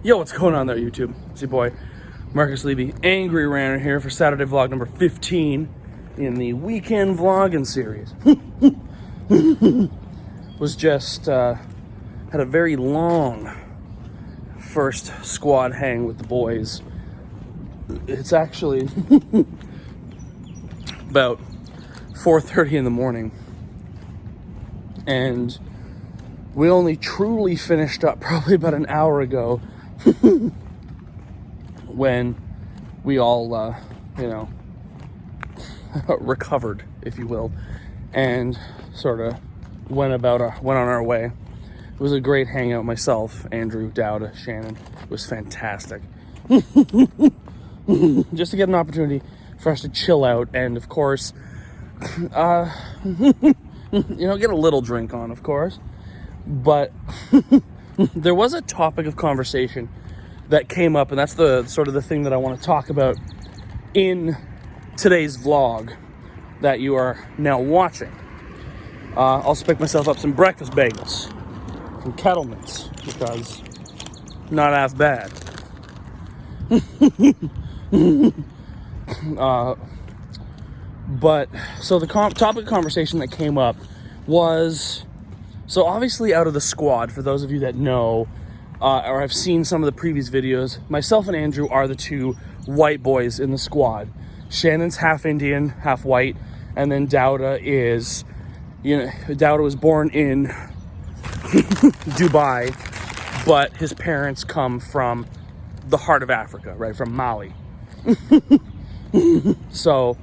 Yo, what's going on there, YouTube? It's your boy, Marcus Levy, Angry Ranter here for Saturday vlog number 15 in the weekend vlogging series. Was just, had a very long first squad hang with the boys. It's actually about 4:30 in the morning. And we only truly finished up probably about an hour ago when we all, recovered, if you will, and sort of went on our way. It was a great hangout. Myself, Andrew, Dowda, Shannon. It was fantastic. Just to get an opportunity for us to chill out and, of course, get a little drink on, of course. But there was a topic of conversation that came up, and that's the sort of the thing that I want to talk about in today's vlog that you are now watching. Also picked myself up some breakfast bagels from Kettleman's because not half bad. But so the topic of conversation that came up was, so obviously out of the squad, for those of you that know or have seen some of the previous videos, myself and Andrew are the two white boys in the squad. Shannon's half Indian, half white, and then Dowda is, Dowda was born in Dubai, but his parents come from the heart of Africa, right, from Mali. So,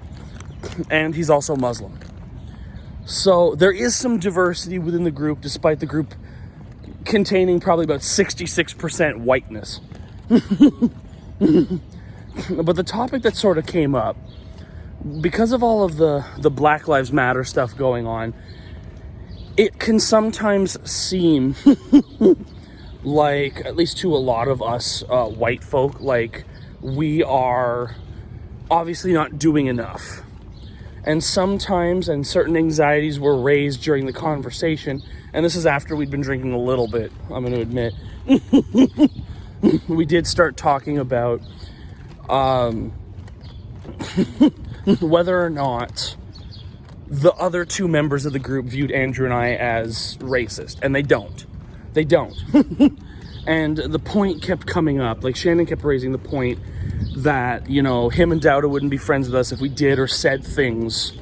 and he's also Muslim. So there is some diversity within the group, despite the group containing probably about 66% whiteness. But the topic that sort of came up, because of all of the Black Lives Matter stuff going on, it can sometimes seem like, at least to a lot of us white folk, like we are obviously not doing enough. And sometimes, and certain anxieties were raised during the conversation, and this is after we'd been drinking a little bit, I'm going to admit. We did start talking about whether or not the other two members of the group viewed Andrew and I as racist, and they don't. They don't. And the point kept coming up, like Shannon kept raising the point that, him and Dowda wouldn't be friends with us if we did or said things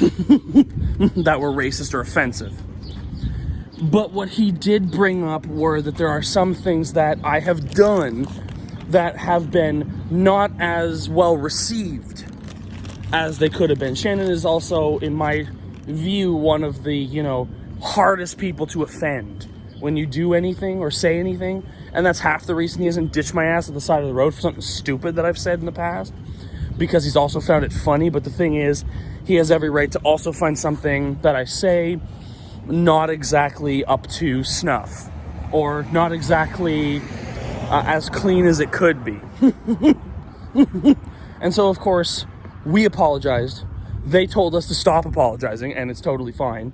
that were racist or offensive. But what he did bring up were that there are some things that I have done that have been not as well received as they could have been. Shannon is also, in my view, one of the, hardest people to offend when you do anything or say anything. And that's half the reason he hasn't ditched my ass at the side of the road for something stupid that I've said in the past, because he's also found it funny. But the thing is, he has every right to also find something that I say not exactly up to snuff, or not exactly as clean as it could be. And so, of course, we apologized. They told us to stop apologizing, and it's totally fine.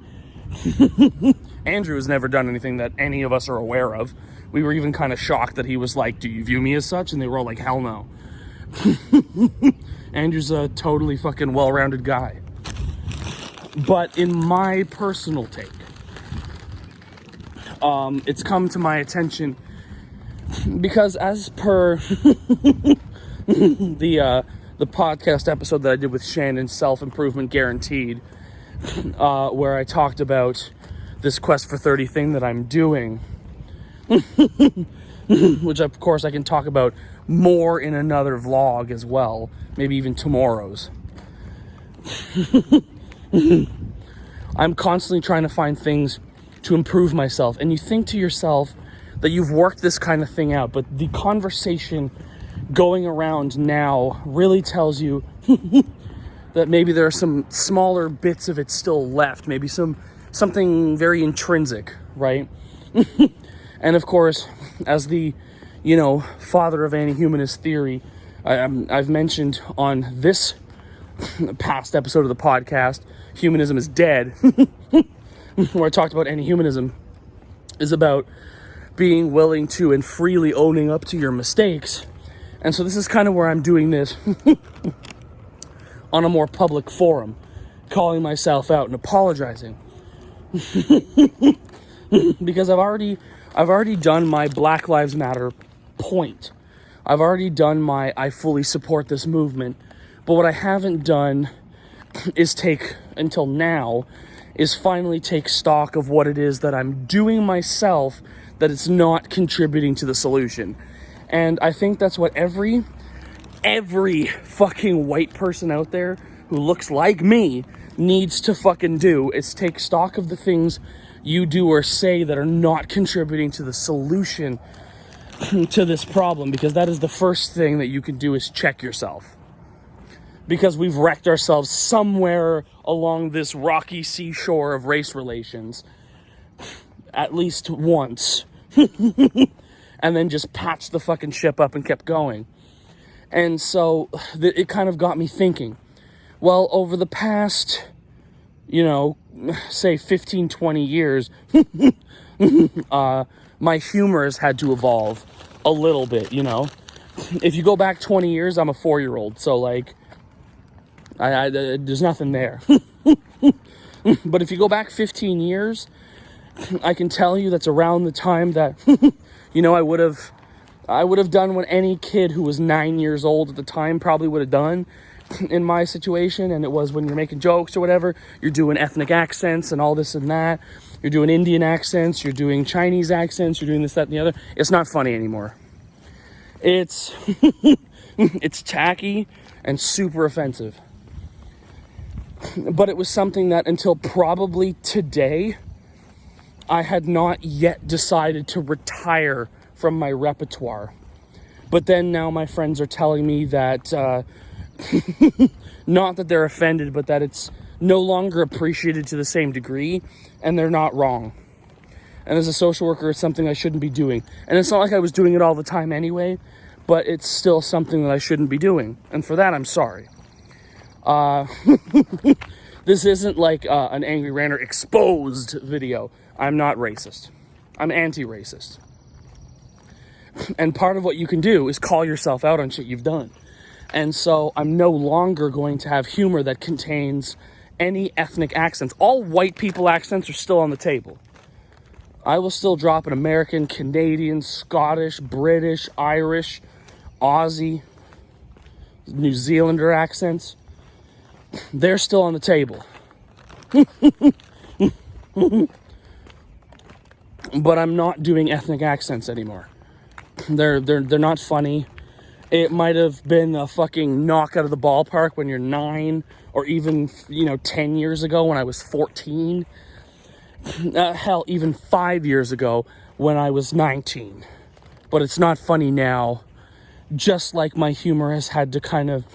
Andrew has never done anything that any of us are aware of. We were even kind of shocked that he was like, "Do you view me as such?" And they were all like, "Hell no." Andrew's a totally fucking well-rounded guy. But in my personal take, it's come to my attention because, as per the podcast episode that I did with Shannon, Self-Improvement Guaranteed, where I talked about this Quest for 30 thing that I'm doing, which of course I can talk about more in another vlog as well, maybe even tomorrow's. I'm constantly trying to find things to improve myself, and you think to yourself that you've worked this kind of thing out, but the conversation going around now really tells you that maybe there are some smaller bits of it still left, maybe something very intrinsic, right? And of course, as the, father of anti-humanist theory, I've mentioned on this past episode of the podcast, Humanism is Dead, where I talked about anti-humanism, is about being willing to and freely owning up to your mistakes. And so this is kind of where I'm doing this on a more public forum, calling myself out and apologizing. Because I've already done my Black Lives Matter point. I've already done my I fully support this movement. But what I haven't done is finally take stock of what it is that I'm doing myself, that it's not contributing to the solution. And I think that's what every fucking white person out there who looks like me needs to fucking do, is take stock of the things you do or say that are not contributing to the solution to this problem, because that is the first thing that you can do, is check yourself. Because we've wrecked ourselves somewhere along this rocky seashore of race relations at least once. And then just patched the fucking ship up and kept going. And so it kind of got me thinking, well, over the past, say 15, 20 years, my humor has had to evolve a little bit, If you go back 20 years, I'm a 4-year-old, so like, there's nothing there. But if you go back 15 years, I can tell you that's around the time that, I would have done what any kid who was 9 years old at the time probably would have done in my situation. And it was, when you're making jokes or whatever, you're doing ethnic accents and all this and that. You're doing Indian accents, you're doing Chinese accents, you're doing this, that, and the other. It's not funny anymore. It's it's tacky and super offensive. But it was something that until probably today, I had not yet decided to retire from my repertoire. But then now my friends are telling me that, not that they're offended, but that it's no longer appreciated to the same degree, and they're not wrong. And as a social worker, it's something I shouldn't be doing. And it's not like I was doing it all the time anyway, but it's still something that I shouldn't be doing. And for that, I'm sorry. This isn't like an Angry Ranter exposed video. I'm not racist. I'm anti-racist. And part of what you can do is call yourself out on shit you've done. And so I'm no longer going to have humor that contains any ethnic accents. All white people accents are still on the table. I will still drop an American, Canadian, Scottish, British, Irish, Aussie, New Zealander accents. They're still on the table. But I'm not doing ethnic accents anymore. They're not funny. It might have been a fucking knock out of the ballpark when you're 9, or even 10 years ago when I was 14. Hell, even 5 years ago when I was 19. But it's not funny now. Just like my humor has had to kind of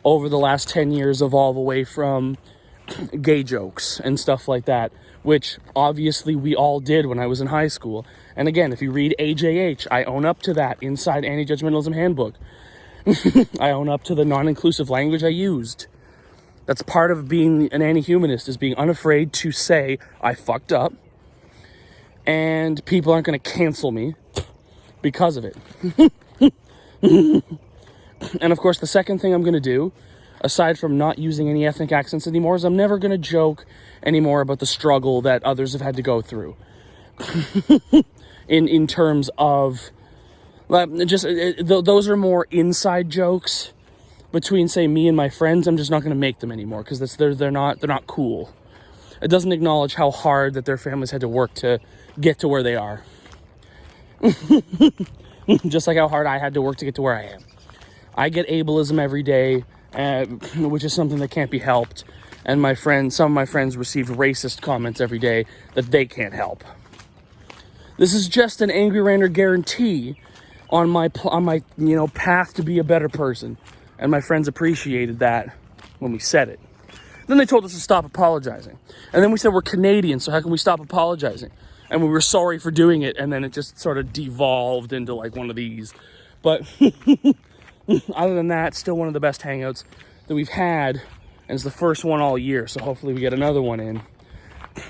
over the last 10 years evolve away from gay jokes and stuff like that, which obviously we all did when I was in high school. And again, if you read AJH, I own up to that inside Anti-Judgmentalism Handbook. I own up to the non-inclusive language I used. That's part of being an anti-humanist, is being unafraid to say, I fucked up, and people aren't going to cancel me because of it. And of course, the second thing I'm going to do, aside from not using any ethnic accents anymore, is I'm never going to joke anymore about the struggle that others have had to go through. in terms of, those are more inside jokes between, say, me and my friends. I'm just not going to make them anymore, because they're not cool. It doesn't acknowledge how hard that their families had to work to get to where they are. Just like how hard I had to work to get to where I am. I get ableism every day, which is something that can't be helped. And some of my friends receive racist comments every day that they can't help. This is just an Angry Ranter guarantee on my path to be a better person. And my friends appreciated that when we said it. Then they told us to stop apologizing. And then we said we're Canadian, so how can we stop apologizing? And we were sorry for doing it, and then it just sort of devolved into like one of these. But other than that, still one of the best hangouts that we've had, and it's the first one all year, so hopefully we get another one in.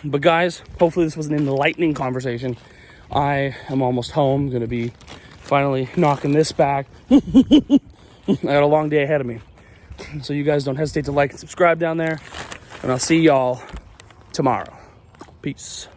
But guys, hopefully this was an enlightening conversation. I am almost home. Going to be finally knocking this back. I got a long day ahead of me. So you guys don't hesitate to like and subscribe down there. And I'll see y'all tomorrow. Peace.